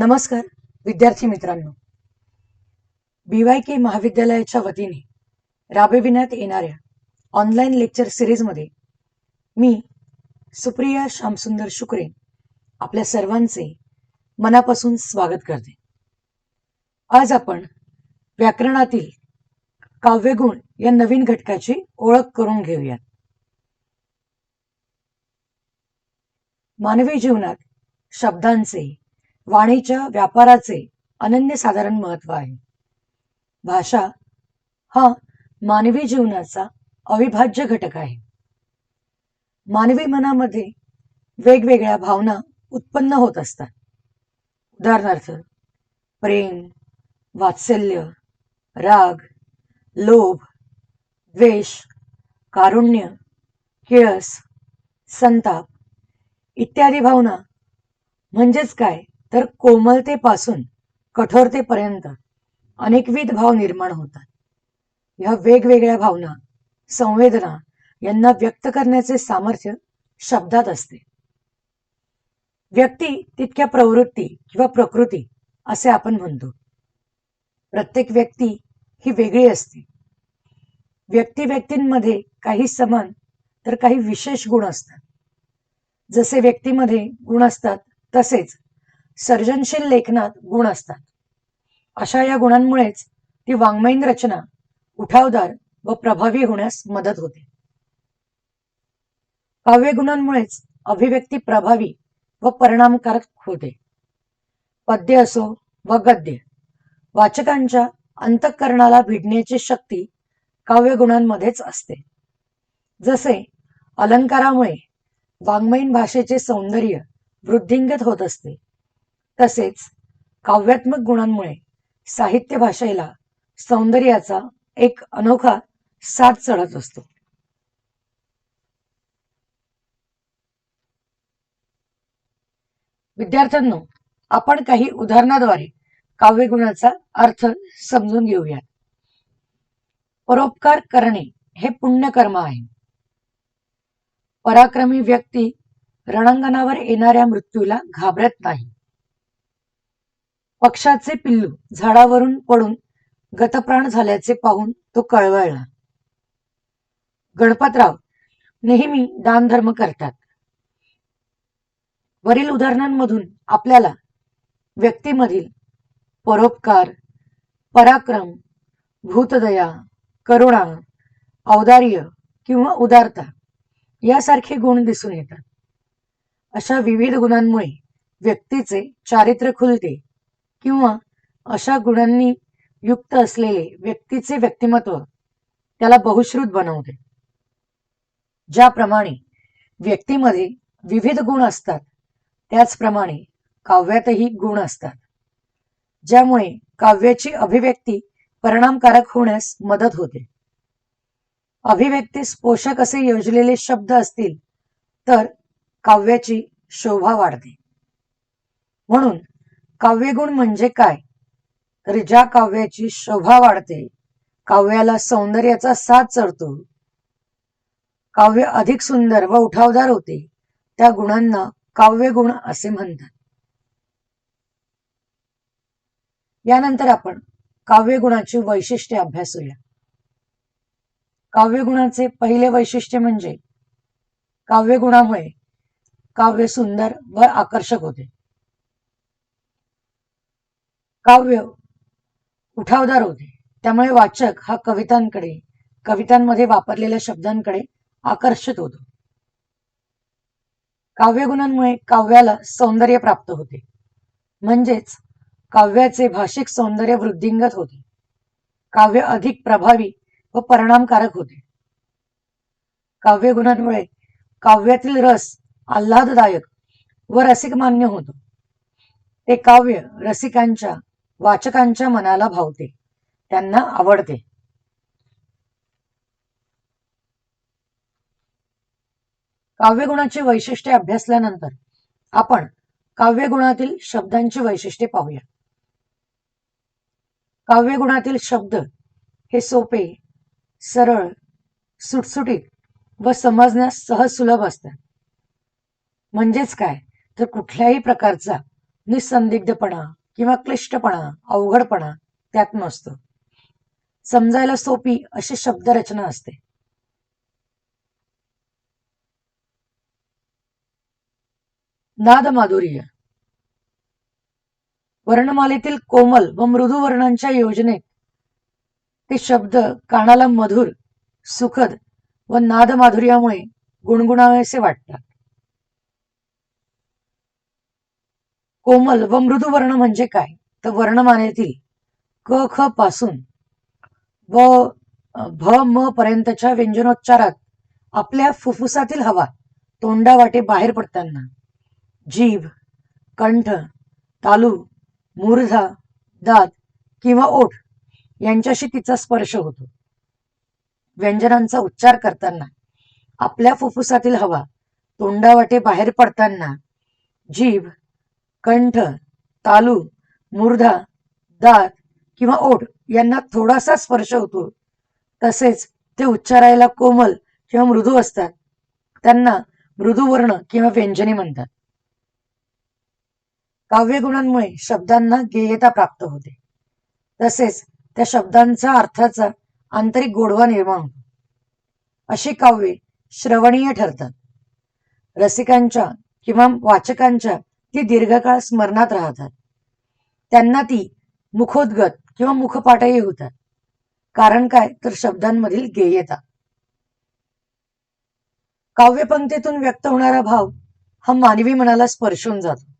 नमस्कार विद्यार्थी मित्रांनो, BYK महाविद्यालयाच्या वतीने राबविण्यात येणाऱ्या ऑनलाईन लेक्चर सिरीजमध्ये मी सुप्रिया श्यामसुंदर शुक्रे आपल्या सर्वांचे मनापासून स्वागत करते. आज आपण व्याकरणातील काव्यगुण या नवीन घटकाची ओळख करून घेऊयात. मानवी जीवनात शब्दांचे, वाणीच्या व्यापाराचे अनन्यसाधारण महत्व आहे. भाषा हा मानवी जीवनाचा अविभाज्य घटक आहे. मानवी मनामध्ये वेगवेगळ्या भावना उत्पन्न होत असतात. उदाहरणार्थ प्रेम, वात्सल्य, राग, लोभ, द्वेष, कारुण्य, किळस, संताप इत्यादी भावना म्हणजेच काय तर कोमलतेपासून कठोरतेपर्यंत अनेकविध भाव निर्माण होतात. ह्या वेगवेगळ्या भावना, संवेदना यांना व्यक्त करण्याचे सामर्थ्य शब्दात असते. व्यक्ती तितक्या प्रवृत्ती किंवा प्रकृती असे आपण म्हणतो. प्रत्येक व्यक्ती ही वेगळी असते. व्यक्तींमध्ये काही समान तर काही विशेष गुण असतात. जसे व्यक्तीमध्ये गुण असतात तसेच सर्जनशील लेखनात गुण असतात. अशा या गुणांमुळेच ती वाङ्मयीन रचना उठावदार व प्रभावी होण्यास मदत होते. काव्यगुणांमुळेच अभिव्यक्ती प्रभावी व परिणामकारक होते. पद्य असो व गद्य, वाचकांच्या अंतःकरणाला भिडण्याची शक्ती काव्यगुणांमध्येच असते. जसे अलंकारामुळे वाङ्मयीन भाषेचे सौंदर्य वृद्धिंगत होत असते, तसेच काव्यात्मक गुणांमुळे साहित्य भाषेला सौंदर्याचा एक अनोखा साज चढत असतो. विद्यार्थ्यांनो, आपण काही उदाहरणाद्वारे काव्यगुणाचा अर्थ समजून घेऊयात. परोपकार करणे हे पुण्यकर्म आहे. पराक्रमी व्यक्ती रणांगणावर येणाऱ्या मृत्यूला घाबरत नाही. पक्षाचे पिल्लू झाडावरून पडून गतप्राण झाल्याचे पाहून तो कळवळला. गणपतराव नेहमी दानधर्म करतात. वरील उदाहरणांमधून आपल्याला व्यक्तीमधील परोपकार, पराक्रम, भूतदया, करुणा, औदार्य किंवा उदारता यासारखे गुण दिसून येतात. अशा विविध गुणांमुळे व्यक्तीचे चारित्र्य खुलते किंवा अशा गुणांनी युक्त असलेले व्यक्तीचे व्यक्तिमत्व त्याला बहुश्रुत बनवते. ज्याप्रमाणे व्यक्तीमध्ये विविध गुण असतात त्याचप्रमाणे काव्यातही गुण असतात, ज्यामुळे काव्याची अभिव्यक्ती परिणामकारक होण्यास मदत होते. अभिव्यक्तीस पोषक असे योजलेले शब्द असतील तर काव्याची शोभा वाढते. म्हणून काव्यगुण म्हणजे काय तर ज्या काव्याची शोभा वाढते, काव्याला सौंदर्याचा साज चढतो, काव्य अधिक सुंदर व उठावदार होते, त्या गुणांना काव्यगुण असे म्हणतात. यानंतर आपण काव्यगुणाची वैशिष्ट्ये अभ्यासूया. काव्यगुणाचे पहिले वैशिष्ट्य म्हणजे काव्यगुणामुळे काव्य सुंदर व आकर्षक होते. काव्य उठावदार होते, त्यामुळे वाचक हा कवितांकडे, कवितांमध्ये वापरलेल्या शब्दांकडे आकर्षित होतो. काव्यगुणांमुळे काव्याला सौंदर्य प्राप्त होते, म्हणजेच काव्याचे भाषिक सौंदर्य वृद्धिंगत होते. काव्य अधिक प्रभावी व परिणामकारक होते. काव्यगुणांमुळे काव्यातील रस आल्हाददायक व रसिकमान्य होतो. ते काव्य रसिकांच्या, वाचकांच्या मनाला भावते, त्यांना आवडते. काव्यगुणाची वैशिष्ट्ये अभ्यासल्यानंतर आपण काव्यगुणातील शब्दांची वैशिष्ट्ये पाहूया. काव्यगुणातील शब्द हे सोपे, सरळ, सुटसुटीत व समजण्यास सहज सुलभ असतात. म्हणजेच काय तर कुठल्याही प्रकारचा निसंदिग्धपणा किंवा क्लिष्टपणा, अवघडपणा त्यात नसतो. समजायला सोपी अशी शब्दरचना असते. नादमाधुर्य वर्णमालेतील कोमल व मृदू वर्णांच्या योजनेत ते शब्द कानाला मधुर, सुखद व नादमाधुर्यामुळे गुणगुणावेसे वाटतात. कोमल व मृदू वर्ण म्हणजे काय? तर वर्णमालेतील क ख पासून व भ म पर्यंतच्या व्यंजनोच्चारात आपल्या फुफ्फुसातील हवा तोंडावाटे बाहेर पडताना जीभ, कंठ, तालू, मूर्धा, दात किंवा ओठ यांच्याशी तिचा स्पर्श होतो. व्यंजनांचा उच्चार करताना आपल्या फुफ्फुसातील हवा तोंडावाटे बाहेर पडताना जीभ, कंठ, तालू, मूर्धा, दात किंवा ओठ यांना थोडासा स्पर्श होतो. तसेच ते उच्चारायला कोमल किंवा मृदू असतात. त्यांना मृदू वर्ण किंवा व्यंजने म्हणतात. काव्यगुणांमुळे शब्दांना गेयता प्राप्त होते. तसेच त्या शब्दांचा अर्थाचा आंतरिक गोडवा निर्माण होतो. अशी काव्ये श्रवणीय ठरतात. रसिकांच्या किंवा वाचकांच्या ती दीर्घकाळ स्मरणात राहतात. त्यांना ती मुखोद्गत किंवा मुखपाठही होतात. कारण काय? तर शब्दांमधील गेयता. काव्यपंक्तीतून व्यक्त होणारा भाव हा मानवी मनाला स्पर्शून जातो.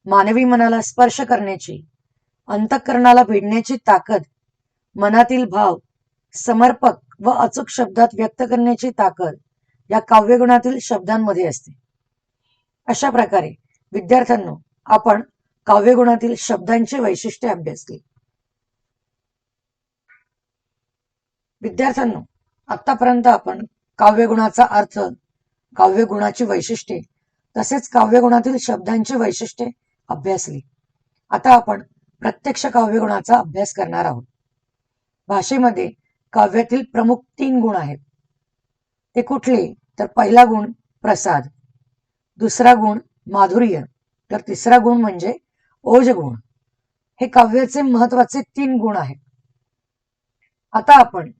मानवी मनाला स्पर्श करण्याची, अंतःकरणाला भिडण्याची ताकद, मनातील भाव समर्पक व अचूक शब्दात व्यक्त करण्याची ताकद या काव्यगुणातील शब्दांमध्ये असते. अशा प्रकारे विद्यार्थ्यांनो, आपण काव्यगुणातील शब्दांची वैशिष्ट्ये अभ्यासली. विद्यार्थ्यांनो, आतापर्यंत आपण काव्यगुणाचा अर्थ, काव्यगुणाची वैशिष्ट्ये तसेच काव्यगुणातील शब्दांची वैशिष्ट्ये अभ्यासली. आता आपण प्रत्यक्ष काव्यगुणाचा अभ्यास करणार आहोत. भाषेमध्ये काव्यातील प्रमुख 3 गुण आहेत. ते कुठले? तर पहिला गुण प्रसाद, दुसरा गुण माधुर्य, तर तिसरा गुण म्हणजे ओजगुण. हे काव्याचे महत्वाचे 3 गुण आहेत. आता आपण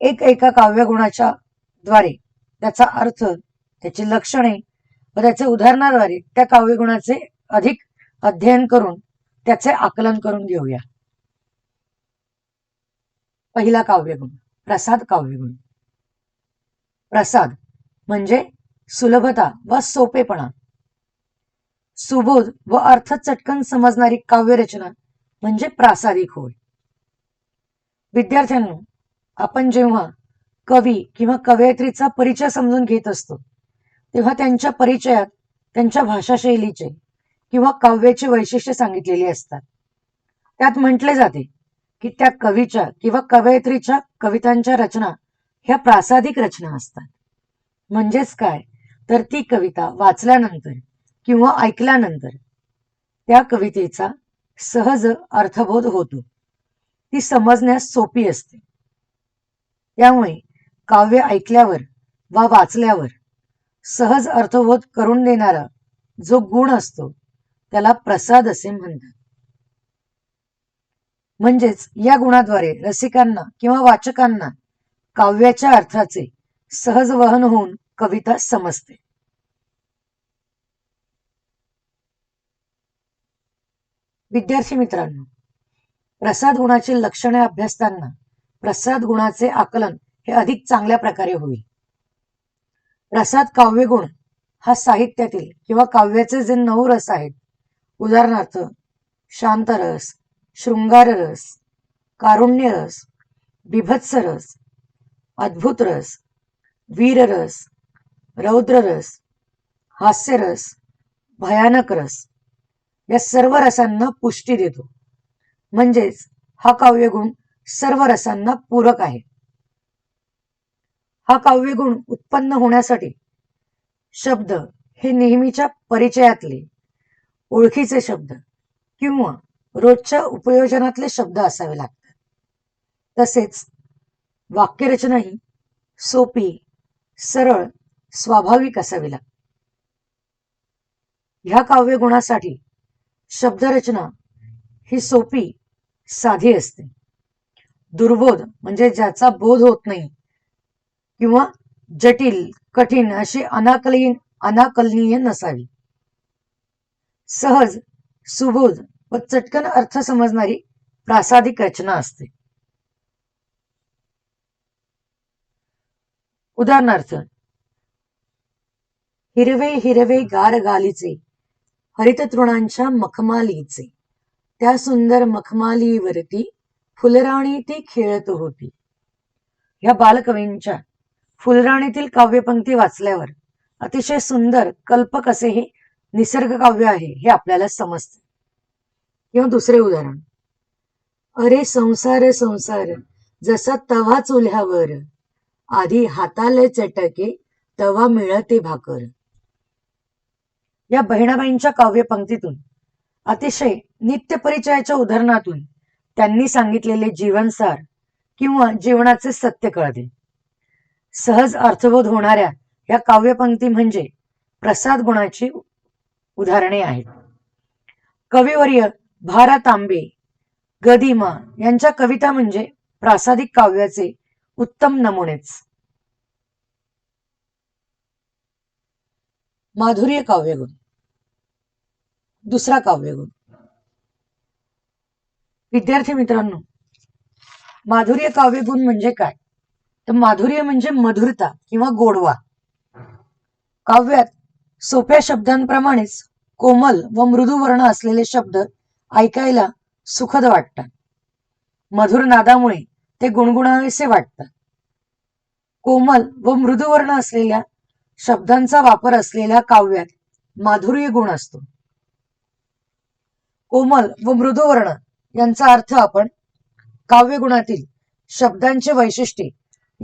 एका काव्यगुणाच्या द्वारे त्याचा अर्थ, त्याची लक्षणे व त्याचे उदाहरणाद्वारे त्या काव्यगुणाचे अधिक अध्ययन करून त्याचे आकलन करून घेऊया. पहिला काव्यगुण प्रसाद काव्यगुण. प्रसाद म्हणजे सुलभता व सोपेपणा. सुबोध व अर्थ चटकन समजणारी काव्यरचना म्हणजे प्रासादिक होय. विद्यार्थ्यांनो, आपण जेव्हा कवी किंवा कवयित्रीचा परिचय समजून घेत असतो तेव्हा त्यांच्या परिचयात त्यांच्या भाषाशैलीचे किंवा काव्याची वैशिष्ट्ये सांगितलेली असतात. त्यात म्हटले जाते की त्या कवीच्या किंवा कवयित्रीच्या कवितांच्या रचना ह्या प्रासादिक रचना असतात. म्हणजेच काय? तर ती कविता वाचल्यानंतर किंवा ऐकल्यानंतर त्या कवितेचा सहज अर्थबोध होतो. ती समजण्यास सोपी असते. त्यामुळे काव्य ऐकल्यावर वा वाचल्यावर सहज अर्थबोध करून देणारा जो गुण असतो त्याला प्रसाद असे म्हणतात. म्हणजेच या गुणाद्वारे रसिकांना किंवा वाचकांना काव्याच्या अर्थाचे सहज वहन होऊन कविता समजते. विद्यार्थी मित्रांनो, प्रसाद गुणाची लक्षणे अभ्यासताना प्रसाद गुणाचे आकलन हे अधिक चांगल्या प्रकारे होईल. प्रसाद काव्यगुण हा साहित्यातील किंवा काव्याचे जे 9 रस आहेत, उदाहरणार्थ शांतरस, शृंगाररस, कारुण्यरस, बिभत्सरस, अद्भुतरस, वीररस, रौद्ररस, हास्यरस, भयानक रस या सर्व रसांना पुष्टी देतो. म्हणजेच हा काव्यगुण सर्व रसांना पूरक आहे. हा काव्यगुण उत्पन्न होण्यासाठी शब्द हे नेहमीच्या परिचयातले, ओळखीचे शब्द किंवा रोजच्या उपयोजनातले शब्द असावे लागतात. तसेच वाक्यरचना ही सोपी, सरळ, स्वाभाविक असावी लागते. ह्या काव्यगुणासाठी शब्दरचना ही सोपी साधी असते. दुर्बोध म्हणजे ज्याचा बोध होत नाही किंवा जटिल कठीण अशी अनाकलनीय नसावी. सहज सुबोध व चटकन अर्थ समजणारी प्रासादिक रचना असते. उदाहरणार्थ, हिरवे हिरवे गार गालीचे हरित तृणांच्या मखमालीचे, त्या सुंदर मखमालीवरती फुलराणी ती खेळत होती. या बालकवींच्या फुलराणीतील काव्यपंक्ती वाचल्यावर अतिशय सुंदर कल्पक असे हे निसर्ग काव्य आहे हे आपल्याला समजते. किंवा दुसरे उदाहरण, अरे संसार संसार जसा तवा चुल्ह्यावर, आधी हाताले चटके तवा मिळते भाकर. या बहिणाबाईंच्या काव्यपंक्तीतून अतिशय नित्यपरिचयाच्या उदाहरणातून त्यांनी सांगितलेले जीवनसार किंवा जीवनाचे सत्य कळते. सहज अर्थबोध होणाऱ्या या काव्यपंक्ती म्हणजे प्रसाद गुणाची उदाहरणे आहेत. कविवर्य भा. तांबे, गदिमा यांच्या कविता म्हणजे प्रासादिक काव्याचे उत्तम नमुनेच. माधुर्य काव्यगुण. दुसरा काव्यगुण. विद्यार्थी मित्रांनो, माधुर्य काव्यगुण म्हणजे काय? तर माधुर्य म्हणजे मधुरता किंवा गोडवा. काव्यात सोप्या शब्दांप्रमाणेच कोमल व मृदू वर्ण असलेले शब्द ऐकायला सुखद वाटतात. मधुर नादामुळे ते गुणगुणावेसे वाटतात. कोमल व मृदू वर्ण असलेल्या शब्दांचा वापर असलेल्या काव्यात माधुर्य गुण असतो. कोमल व मृदू वर्ण यांचा अर्थ आपण काव्यगुणातील शब्दांचे वैशिष्ट्ये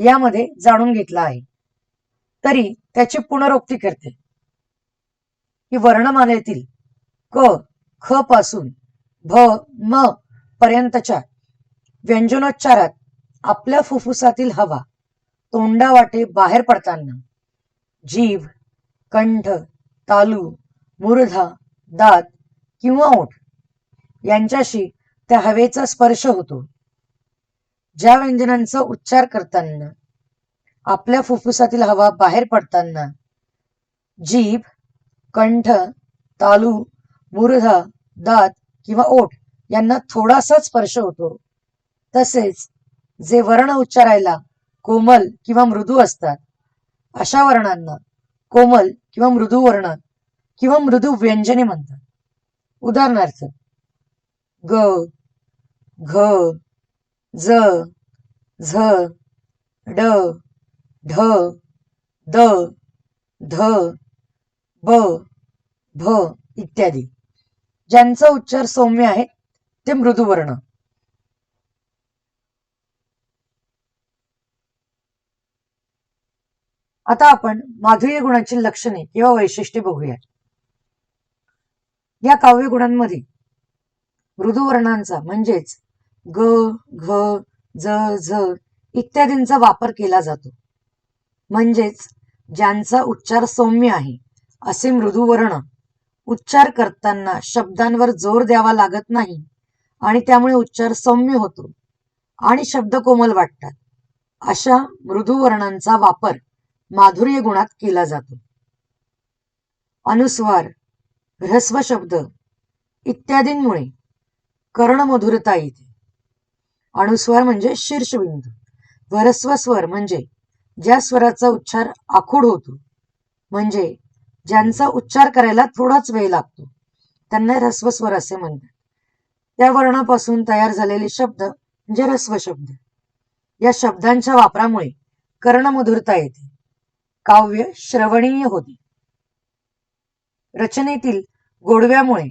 यामध्ये जाणून घेतला आहे. तरी त्याची पुनरोक्ती करते की वर्णमालेतील क ख पासून भ म पर्यंतच्या व्यंजनोच्चारात आपल्या फुफ्फुसातील हवा तोंडावाटे बाहेर पडताना जीभ, कंठ, तालू, मूर्धा, दात किंवा ओठ यांच्याशी त्या हवेचा स्पर्श होतो. ज्या व्यंजनांचा उच्चार करताना आपल्या फुफ्फुसातील हवा बाहेर पडताना जीभ, कंठ, तालू, मूर्धा, दात किंवा ओठ यांना थोडासा स्पर्श होतो, तसेच जे वर्ण उच्चारायला कोमल किंवा मृदू असतात अशा वर्णांना कोमल किंवा मृदू वर्ण किंवा मृदू व्यंजने म्हणतात. उदाहरणार्थ, ग, घ, ज, झ, ड, ढ, द, ध, ब, भ इत्यादी. ज्यांचा उच्चार सौम्य आहे ते मृदू वर्ण. आता आपण माधुर्य गुणाची लक्षणे किंवा वैशिष्ट्ये बघूया. या काव्य गुणांमध्ये मृदू वर्णांचा म्हणजेच ग, घ, ज, झ इत्यादींचा वापर केला जातो. म्हणजेच ज्यांचा उच्चार सौम्य आहे असे मृदू वर्ण उच्चार करताना शब्दांवर जोर द्यावा लागत नाही आणि त्यामुळे उच्चार सौम्य होतो आणि शब्द कोमल वाटतात. अशा मृदू वर्णांचा वापर माधुर्य गुणात केला जातो. अनुस्वार, ह्रस्व शब्द इत्यादींमुळे कर्णमधुरता येते. अनुस्वार म्हणजे शीर्षबिंदू, ह्रस्व स्वर म्हणजे ज्या स्वराचा उच्चार आखूड होतो, म्हणजे ज्यांचा उच्चार करायला थोडाच वेळ लागतो, त्यांना ह्रस्व स्वर असे म्हणतात. त्या वर्णापासून तयार झालेले शब्द म्हणजे ह्रस्व शब्द. या शब्दांच्या वापरामुळे कर्णमधुरता येते, काव्य श्रवणीय होते. रचनेतील गोडव्यामुळे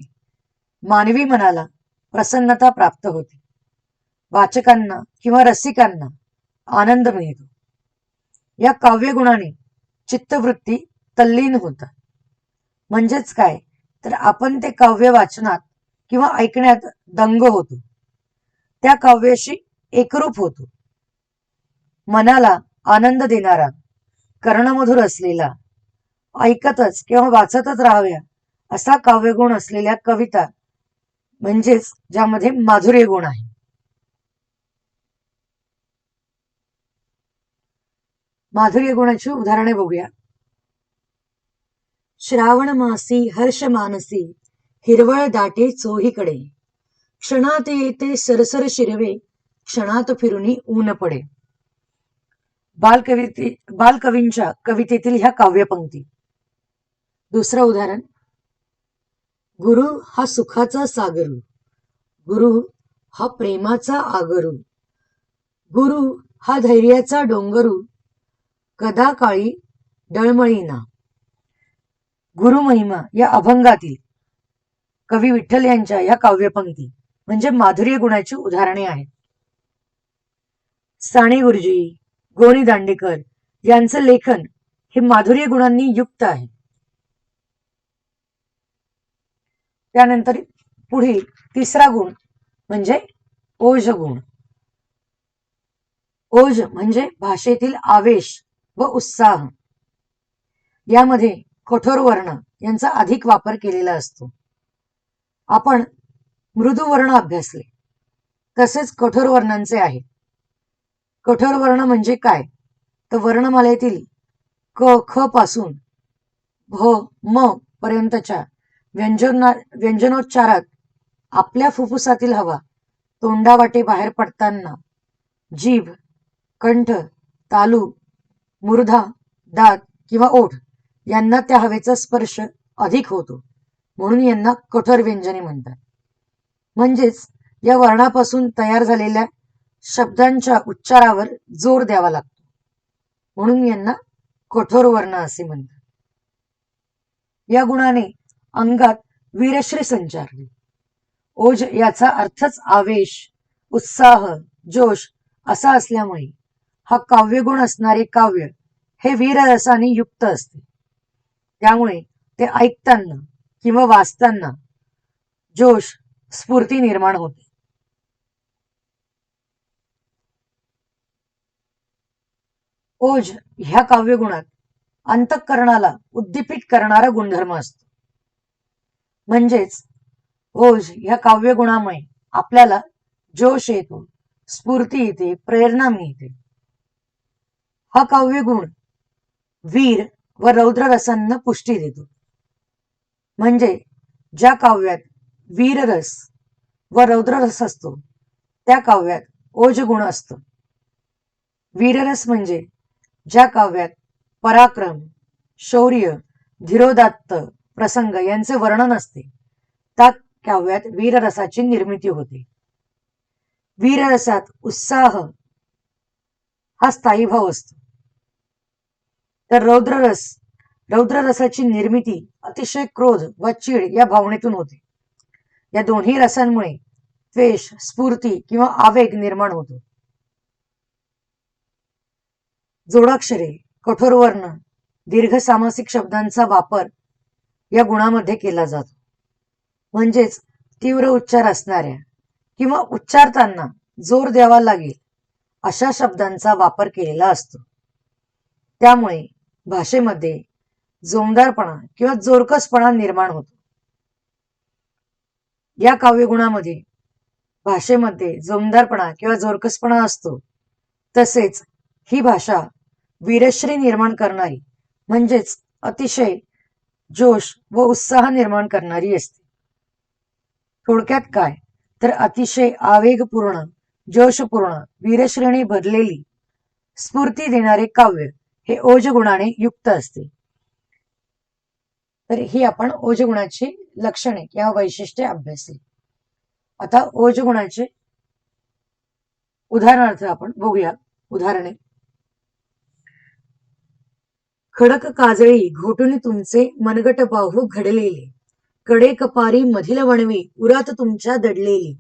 मानवी मनाला प्रसन्नता प्राप्त होते. वाचकांना किंवा रसिकांना आनंद मिळतो. या काव्यगुणाने चित्तवृत्ती तल्लीन होतात. म्हणजेच काय, तर आपण ते काव्य वाचनात किंवा ऐकण्यात दंग होतो, त्या काव्याशी एकरूप होतो. मनाला आनंद देणारा, कर्णमधुर असलेला, ऐकतच किंवा वाचतच राहाव्या असा काव्यगुण असलेल्या कविता म्हणजेच ज्यामध्ये माधुर्य गुण आहे. माधुर्य गुणाची उदाहरणे बघूया. श्रावण मासी हर्ष मानसी हिरवळ दाटे चोहीकडे, क्षणात येते सरसर शिरवे, क्षणात फिरुनी ऊन पडे. बालकवींच्या कवितेतील ह्या काव्यपंक्ती. दुसरं उदाहरण. गुरु हा सुखाचा सागरू, गुरु हा प्रेमाचा आगरू, गुरु हा धैर्याचा डोंगरू, कदा काळी डळमळीना. गुरुमहिमा या अभंगातील कवी विठ्ठल यांच्या या काव्यपंक्ती म्हणजे माधुर्य गुणाची उदाहरणे आहेत. साने गुरुजी, गोनी दांडेकर यांचं लेखन हे माधुर्य गुणांनी युक्त आहे. त्यानंतर पुढील तिसरा गुण म्हणजे ओज गुण. ओज म्हणजे भाषेतील आवेश व उत्साह. यामध्ये कठोर वर्ण यांचा अधिक वापर केलेला असतो. आपण मृदू वर्ण अभ्यासले, तसेच कठोर वर्णांचे आहे. कठोर वर्ण म्हणजे काय, तर वर्णमालेतील क ख पासून भ म पर्यंतच्या व्यंजनोच्चारात आपल्या फुफ्फुसातील हवा तोंडावाटे बाहेर पडताना जीभ, कंठ, तालू, मूर्धा, दात किंवा ओठ यांना त्या हवेचा स्पर्श अधिक होतो, म्हणून यांना कठोर व्यंजने म्हणतात. म्हणजेच या वर्णापासून तयार झालेल्या शब्दांच्या उच्चारावर जोर द्यावा लागतो, म्हणून यांना कठोर वर्ण असे म्हणतात. या गुणाने अंगात वीरश्री संचारली. ओज याचा अर्थच आवेश, उत्साह, जोश असा असल्यामुळे हा काव्यगुण असणारे काव्य हे वीररसाने युक्त असते. त्यामुळे ते ऐकताना किंवा वाचताना जोश, स्फूर्ती निर्माण होते. ओज ह्या काव्यगुणात अंतःकरणाला उद्दीपित करणारा गुणधर्म असतो. म्हणजेच ओज ह्या काव्यगुणामुळे आपल्याला जोश येतो, स्फूर्ती येते, प्रेरणा मिळते. हा काव्यगुण वीर व रौद्र रसांना पुष्टी देतो. म्हणजे ज्या काव्यात वीररस व रौद्ररस असतो त्या काव्यात ओज गुण असतो. वीररस म्हणजे ज्या काव्यात पराक्रम, शौर्य, धीरोदात्त प्रसंग यांचे वर्णन असते त्या काव्यात वीररसाची निर्मिती होते. वीररसात उत्साह हा स्थायी भाव असतो. तर रौद्ररसाची निर्मिती अतिशय क्रोध व चीड या भावनेतून होते. या दोन्ही रसांमुळे द्वेष, स्फूर्ती किंवा आवेग निर्माण होतो. जोडाक्षरे, कठोर वर्ण, दीर्घ सामासिक शब्दांचा वापर या गुणामध्ये केला जातो. म्हणजेच तीव्र उच्चार असणाऱ्या किंवा उच्चारताना जोर द्यावा लागेल अशा शब्दांचा वापर केलेला असतो. त्यामुळे भाषेमध्ये जोमदारपणा किंवा जोरकसपणा निर्माण होतो. या काव्यगुणामध्ये भाषेमध्ये जोमदारपणा किंवा जोरकसपणा असतो. तसेच ही भाषा वीरश्री निर्माण करणारी म्हणजेच अतिशय जोश व उत्साह निर्माण करणारी असते. थोडक्यात काय, तर अतिशय आवेगपूर्ण, जोशपूर्ण, वीरश्रेणी भरलेली स्फूर्ती देणारे काव्य हे ओजगुणाने युक्त असते. तर ही आपण ओजगुणाची लक्षणे किंवा वैशिष्ट्ये अभ्यासली. आता ओजगुणाचे उदाहरणार्थ आपण बघूया. उदाहरणे. खडक काजळी घोटून तुमचे मनगट बाहू घडलेले, कडे कपारी मधील वणवी उरात तुमच्या दडलेली,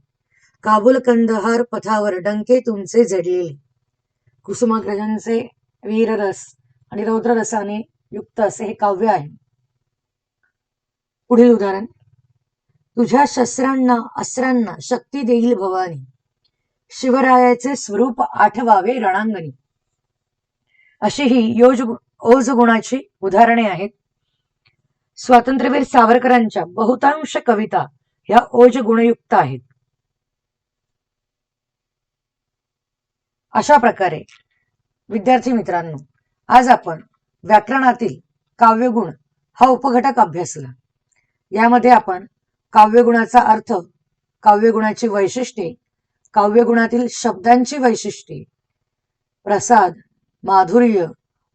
काबुल कंदहार पथावर डंके तुमचे जडलेले. कुसुमाग्रजांचे वीररस आणि रौद्ररसाने युक्त असे हे काव्य आहे. पुढील उदाहरण. तुझ्या शस्त्रांना अस्त्रांना शक्ती देईल भवानी, शिवरायाचे स्वरूप आठवावे रणांगणी. अशी ही ओज गुणाची उदाहरणे आहेत. स्वातंत्र्यवीर सावरकरांच्या बहुतांश कविता ह्या ओज गुणयुक्त आहेत. अशा प्रकारे विद्यार्थी मित्रांनो, आज आपण व्याकरणातील काव्यगुण हा उपघटक अभ्यासला. यामध्ये आपण काव्यगुणाचा अर्थ, काव्यगुणाची वैशिष्ट्ये, काव्यगुणातील शब्दांची वैशिष्ट्ये, प्रसाद, माधुर्य,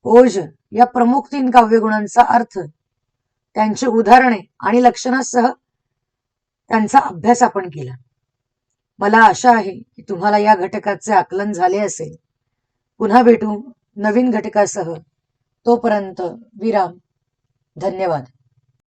ओज या प्रमुख 3 काव्यगुणांचा अर्थ, त्यांची उदाहरणे आणि लक्षणासह त्यांचा अभ्यास आपण केला. मला आशा आहे की तुम्हाला या घटकाचे आकलन झाले असेल. पुन्हा भेटू नवीन घटकासह. तोपर्यंत विराम. धन्यवाद.